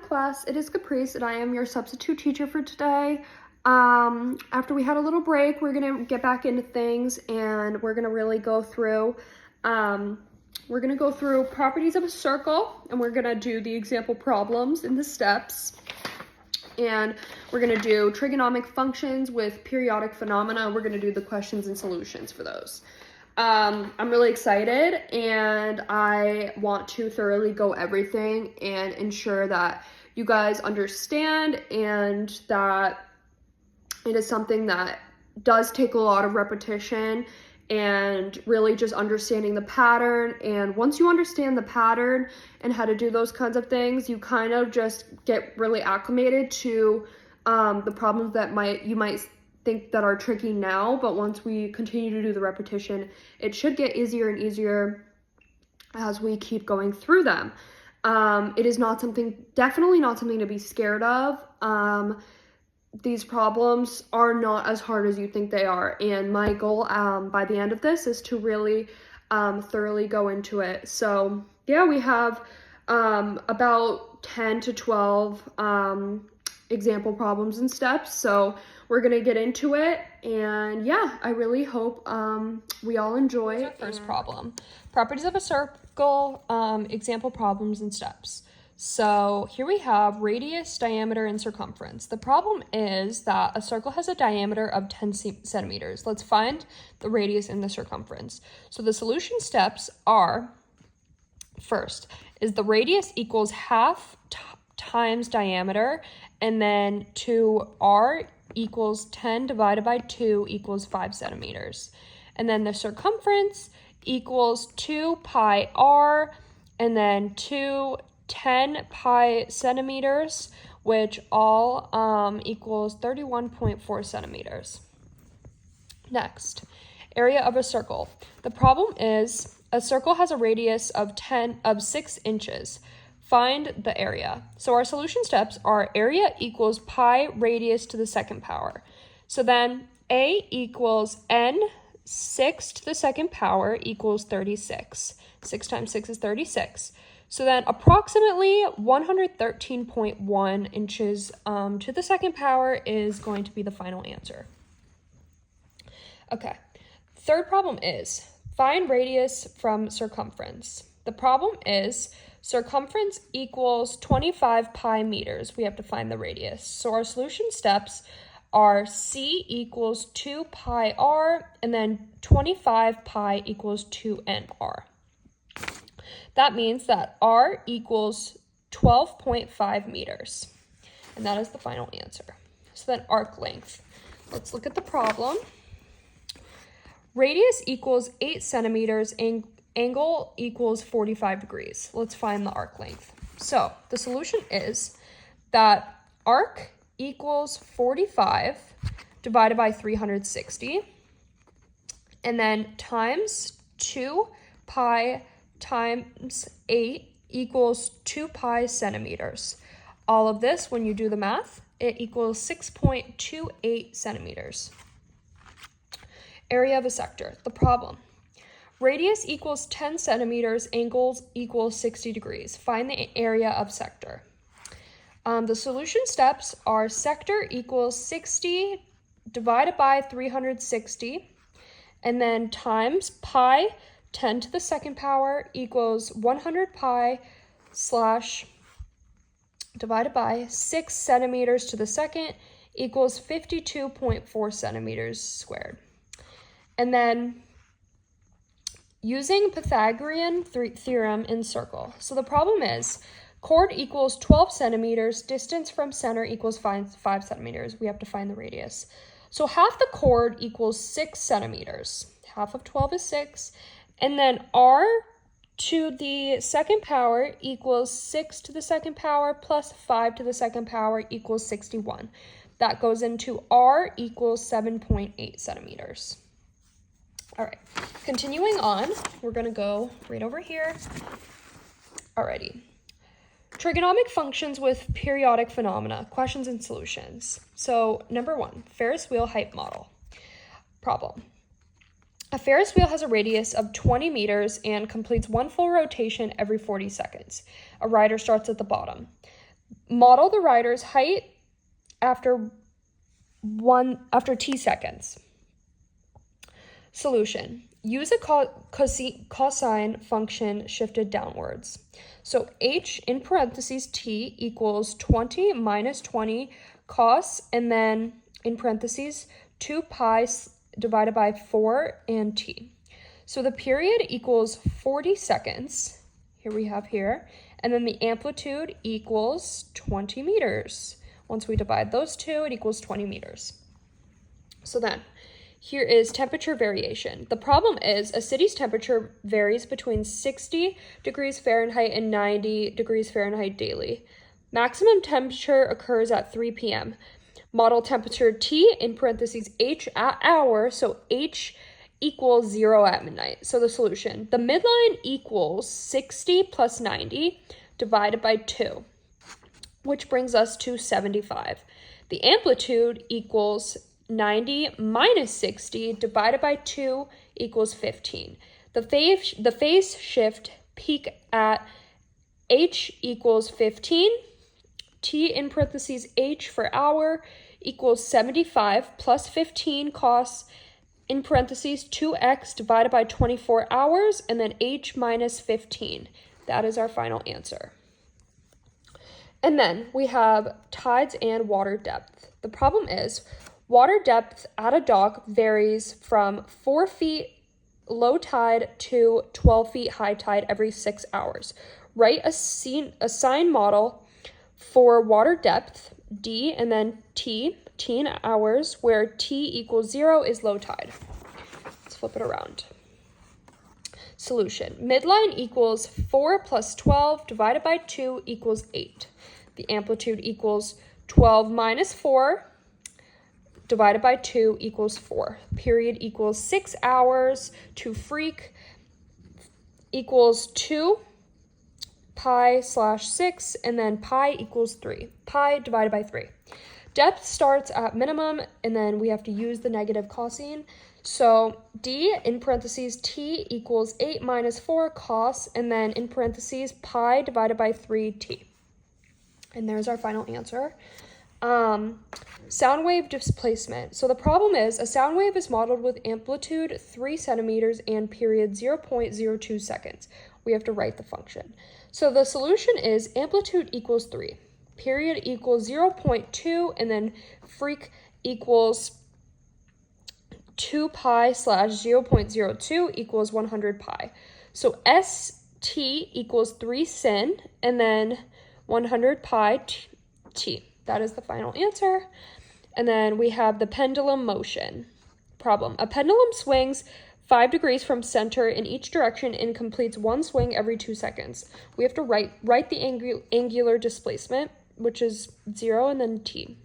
class. It is Caprice and I am your substitute teacher for today. After we had a little break, we're gonna get back into things and we're gonna really go through properties of a circle, and we're gonna do the example problems in the steps. And we're gonna do trigonomic functions with periodic phenomena. We're gonna do the questions and solutions for those. I'm really excited and I want to thoroughly go everything and ensure that you guys understand and that it is something that does take a lot of repetition and really just understanding the pattern. And once you understand the pattern and how to do those kinds of things, you kind of just get really acclimated to the problems that you might think that are tricky now, but once we continue to do the repetition, it should get easier and easier as we keep going through them. It is definitely not something to be scared of. These problems are not as hard as you think they are, and my goal by the end of this is to really thoroughly go into it. So yeah, we have about 10 to 12 example problems and steps, so we're gonna get into it, and yeah, I really hope we all enjoy. Our first problem, properties of a circle, example problems and steps. So here we have radius, diameter, and circumference. The problem is that a circle has a diameter of 10 centimeters. Let's find the radius and the circumference. So the solution steps are, first, is the radius equals half times diameter, and then 2r equals 10 divided by 2 equals 5 centimeters. And then the circumference equals 2 pi r, and then 10 pi centimeters, which all equals 31.4 centimeters. Next, area of a circle. The problem is a circle has a radius of 6 inches. Find the area. So our solution steps are area equals pi radius to the second power. So then a equals n 6 to the second power equals 36. 6 times 6 is 36. So then approximately 113.1 inches to the second power is going to be the final answer. Okay, third problem is find radius from circumference. The problem is circumference equals 25 pi meters. We have to find the radius. So our solution steps are c equals 2 pi r, and then 25 pi equals 2nr. That means that r equals 12.5 meters. And that is the final answer. So then arc length. Let's look at the problem. Radius equals 8 centimeters, angle equals 45 degrees. Let's find the arc length. So the solution is that arc equals 45 divided by 360, and then times 2 pi times 8 equals 2 pi centimeters. All of this, when you do the math, it equals 6.28 centimeters. Area of a sector. The problem. Radius equals 10 centimeters, angles equals 60 degrees. Find the area of sector. The solution steps are sector equals 60 divided by 360, and then times pi 10 to the second power equals 100 pi slash divided by 6 centimeters to the second equals 52.4 centimeters squared. And then using Pythagorean theorem in circle. So the problem is chord equals 12 centimeters, distance from center equals 5 centimeters. We have to find the radius. So half the chord equals 6 centimeters. Half of 12 is 6. And then r to the second power equals 6 to the second power plus 5 to the second power equals 61. That goes into r equals 7.8 centimeters. All right, continuing on, we're gonna go right over here. Alrighty. Trigonomic functions with periodic phenomena, questions and solutions. So number 1, Ferris wheel height model. Problem. A Ferris wheel has a radius of 20 meters and completes one full rotation every 40 seconds. A rider starts at the bottom. Model the rider's height after t seconds. Solution. Use a cosine function shifted downwards. So h in parentheses t equals 20 minus 20 cos, and then in parentheses 2 pi divided by 4 and t. So the period equals 40 seconds. Here we have here. And then the amplitude equals 20 meters. Once we divide those two, it equals 20 meters. So then, here is temperature variation. The problem is a city's temperature varies between 60 degrees Fahrenheit and 90 degrees Fahrenheit daily. Maximum temperature occurs at 3 p.m. Model temperature T in parentheses H at hour, so H equals 0 at midnight. So the solution, the midline equals 60 plus 90 divided by 2, which brings us to 75. The amplitude equals 90 minus 60 divided by 2 equals 15. The phase shift peak at H equals 15. T in parentheses H for hour equals 75 plus 15 cos in parentheses 2x divided by 24 hours, and then H minus 15. That is our final answer. And then we have tides and water depth. The problem is water depth at a dock varies from 4 feet low tide to 12 feet high tide every 6 hours. Write a sine model for water depth, D, and then T in hours, where T equals 0 is low tide. Let's flip it around. Solution. Midline equals 4 plus 12 divided by 2 equals 8. The amplitude equals 12 minus 4 divided by 2 equals 4. Period equals 6 hours. To freak equals 2 pi slash 6, and then pi equals 3. Pi divided by 3. Depth starts at minimum, and then we have to use the negative cosine. So D in parentheses T equals 8 minus 4 cos, and then in parentheses pi divided by 3t. And there's our final answer. Sound wave displacement. So the problem is a sound wave is modeled with amplitude 3 centimeters and period 0.02 seconds. We have to write the function. So the solution is amplitude equals 3, period equals 0.2, and then freak equals 2 pi slash 0.02 equals 100 pi. So ST equals 3 sin, and then 100 pi t. That is the final answer. And then we have the pendulum motion. Problem. A pendulum swings 5 degrees from center in each direction and completes one swing every 2 seconds. We have to write the angular displacement, which is 0 and then t.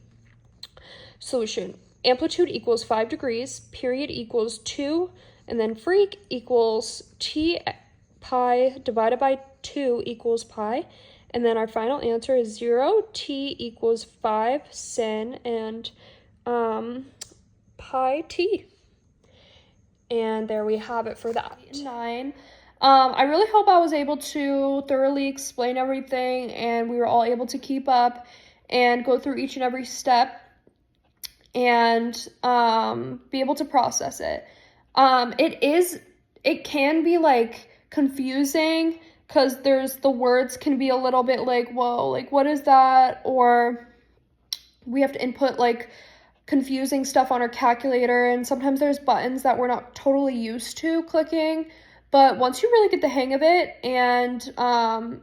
Solution. Amplitude equals 5 degrees, period equals 2, and then freak equals t pi divided by 2 equals pi. And then our final answer is 0, t equals 5 sin, and pi t. And there we have it for that. 9. I really hope I was able to thoroughly explain everything, and we were all able to keep up and go through each and every step and be able to process it. It can be like confusing, because the words can be a little bit like, whoa, like what is that? Or we have to input like confusing stuff on our calculator, and sometimes there's buttons that we're not totally used to clicking. But once you really get the hang of it, and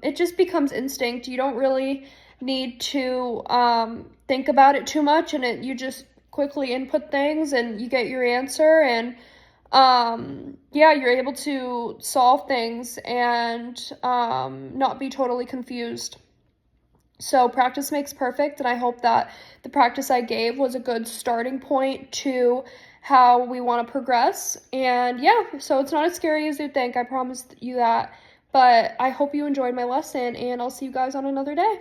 it just becomes instinct, you don't really need to think about it too much, and you just quickly input things and you get your answer, and you're able to solve things and not be totally confused. So practice makes perfect, and I hope that the practice I gave was a good starting point to how we want to progress. And so it's not as scary as you think, I promise you that. But I hope you enjoyed my lesson, and I'll see you guys on another day.